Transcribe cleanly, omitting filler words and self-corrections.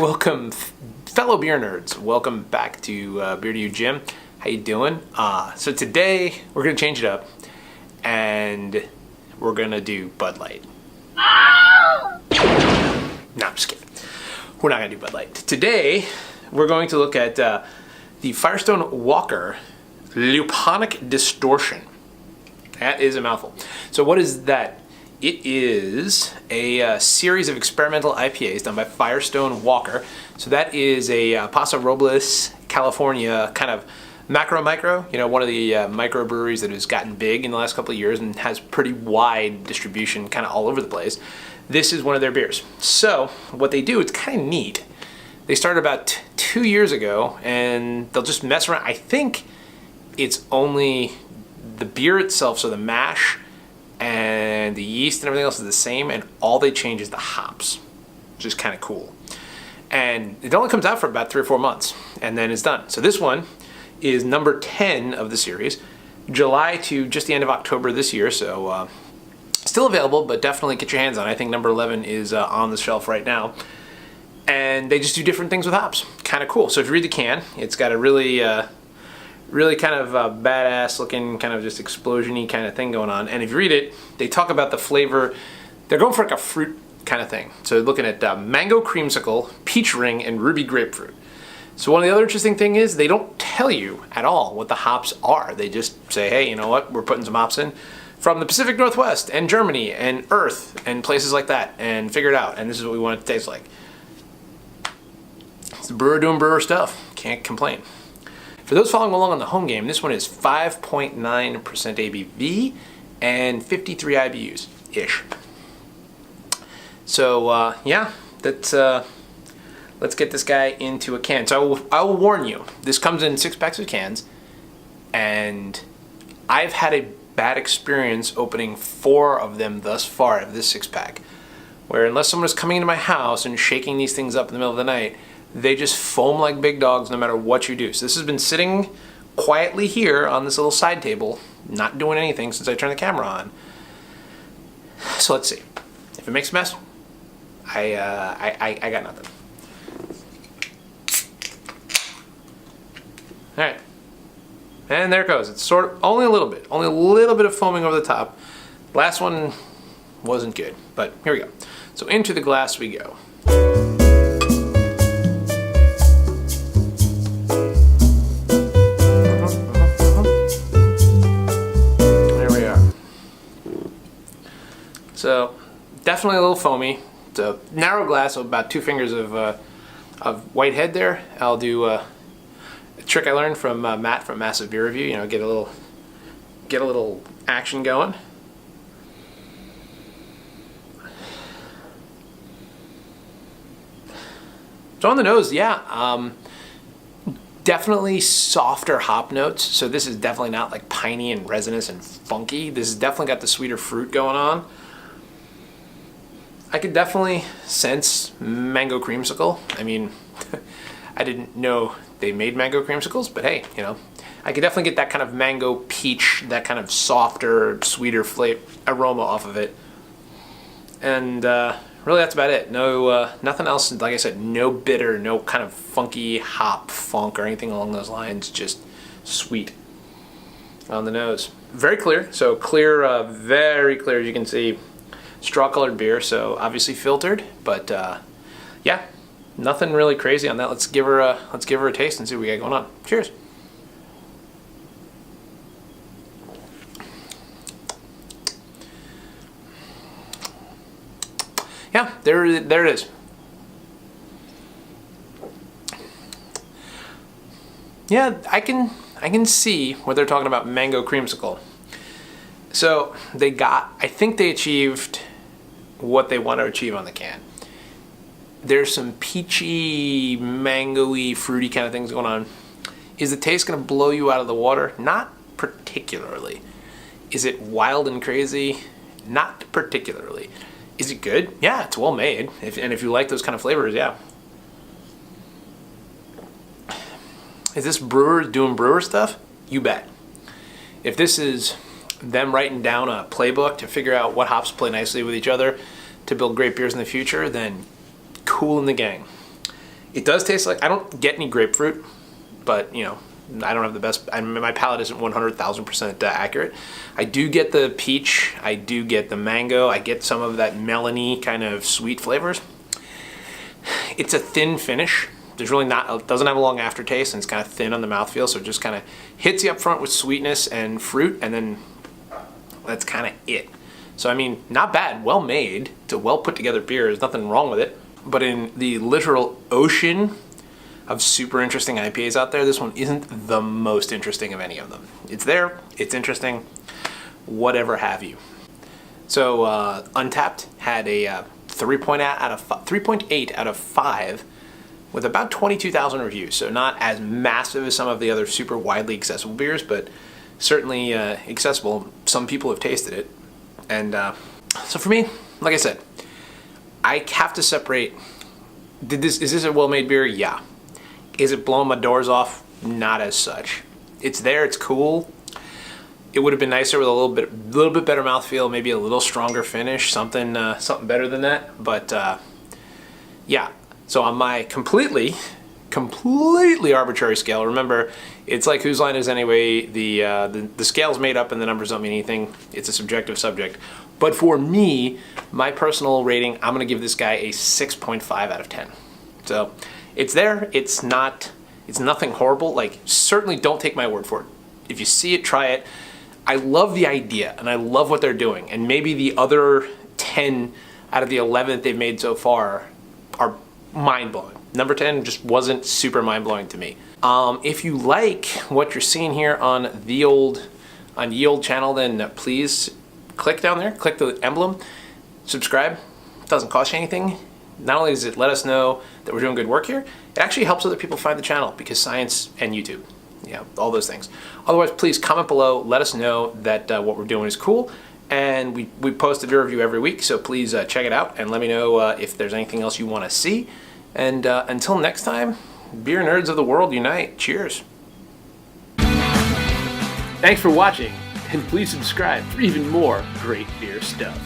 welcome fellow beer nerds. Welcome back to Beer to You, Jim. How you doing? So today we're gonna change it up, and we're gonna do Bud Light. No, I'm just kidding. We're not gonna do Bud Light. Today we're going to look at the Firestone Walker Luponic Distortion. That is a mouthful. So what is that? It is a series of experimental IPAs done by Firestone Walker. So that is a Paso Robles, California kind of micro, you know, one of the microbreweries that has gotten big in the last couple of years and has pretty wide distribution kind of all over the place. This is one of their beers. So what they do, it's kind of neat. They started about 2 years ago, and they'll just mess around. I think it's only the beer itself, so the mash and the yeast and everything else is the same, and all they change is the hops, which is kind of cool. And it only comes out for about 3 or 4 months, and then it's done. So this one is number 10 of the series, July to just the end of October this year, so still available, but definitely get your hands on it. I think number 11 is on the shelf right now. And they just do different things with hops. Kind of cool. So if you read the can, it's got a really kind of badass looking kind of just explosion-y kind of thing going on. And if you read it, they talk about the flavor. They're going for like a fruit kind of thing. So looking at mango creamsicle, peach ring, and ruby grapefruit. So one of the other interesting thing is they don't tell you at all what the hops are. They just say, hey, you know what? We're putting some hops in from the Pacific Northwest and Germany and Earth and places like that, and figure it out. And this is what we want it to taste like. It's the brewer doing brewer stuff. Can't complain. For those following along on the home game, this one is 5.9% ABV and 53 IBUs-ish. So yeah, let's get this guy into a can. So I will warn you, this comes in 6-packs of cans, and I've had a bad experience opening 4 of them thus far of this 6-pack, where unless someone is coming into my house and shaking these things up in the middle of the night, they just foam like big dogs no matter what you do. So this has been sitting quietly here on this little side table, not doing anything since I turned the camera on. So let's see. If it makes a mess, I got nothing. All right, and there it goes. It's sort of only a little bit of foaming over the top. Last one wasn't good, but here we go. So into the glass we go. So definitely a little foamy. It's a narrow glass of about 2 fingers of white head there. I'll do a trick I learned from Matt from Massive Beer Review. You know, get a little action going. So on the nose, yeah, definitely softer hop notes. So this is definitely not like piney and resinous and funky. This has definitely got the sweeter fruit going on. I could definitely sense mango creamsicle. I mean, I didn't know they made mango creamsicles, but hey, you know, I could definitely get that kind of mango peach, that kind of softer, sweeter flavor aroma off of it. And really, that's about it. No, nothing else. Like I said, no bitter, no kind of funky hop funk or anything along those lines. Just sweet on the nose. Very clear. So clear, very clear. As you can see. Straw-colored beer, so obviously filtered, but yeah, nothing really crazy on that. Let's give her a taste and see what we got going on. Cheers. Yeah, there it is. Yeah, I can see what they're talking about, mango creamsicle. So I think they achieved what they want to achieve on the can. There's some peachy, mango-y, fruity kind of things going on. Is the taste going to blow you out of the water? Not particularly. Is it wild and crazy? Not particularly. Is it good? Yeah, it's well made. And if you like those kind of flavors, yeah. Is this brewer doing brewer stuff? You bet. If this is them writing down a playbook to figure out what hops play nicely with each other to build great beers in the future, then cool in the gang. It does taste like, I don't get any grapefruit, but you know, I don't have the best, my palate isn't 100,000% accurate. I do get the peach, I do get the mango, I get some of that melony kind of sweet flavors. It's a thin finish. There's really not, it doesn't have a long aftertaste, and it's kind of thin on the mouthfeel, so it just kind of hits you up front with sweetness and fruit, and then that's kind of it. So I mean, not bad, well made. It's a well put together beer, there's nothing wrong with it. But in the literal ocean of super interesting IPAs out there, this one isn't the most interesting of any of them. It's there, it's interesting, whatever have you. So Untapped had a 3.8 out of 5 with about 22,000 reviews. So not as massive as some of the other super widely accessible beers, but certainly accessible. Some people have tasted it. And so for me, like I said, I have to separate, is this a well-made beer? Yeah. Is it blowing my doors off? Not as such. It's there, it's cool. It would have been nicer with a little bit better mouthfeel, maybe a little stronger finish, something better than that. But yeah, so on my completely arbitrary scale, remember, it's like whose line is anyway, the scale's made up and the numbers don't mean anything. It's a subjective subject. But for me, my personal rating, I'm gonna give this guy a 6.5 out of 10. So it's there, it's nothing horrible. Like, certainly don't take my word for it. If you see it, try it. I love the idea and I love what they're doing. And maybe the other 10 out of the 11 that they've made so far are mind-blowing. Number 10 just wasn't super mind-blowing to me. If you like what you're seeing here on the old channel, then please click down there, click the emblem, subscribe. It doesn't cost you anything. Not only does it let us know that we're doing good work here, it actually helps other people find the channel, because science and YouTube, yeah, all those things. Otherwise, please comment below, let us know that what we're doing is cool. And we post a beer review every week, so please check it out and let me know if there's anything else you want to see. And until next time, beer nerds of the world unite. Cheers. Thanks for watching, and please subscribe for even more great beer stuff.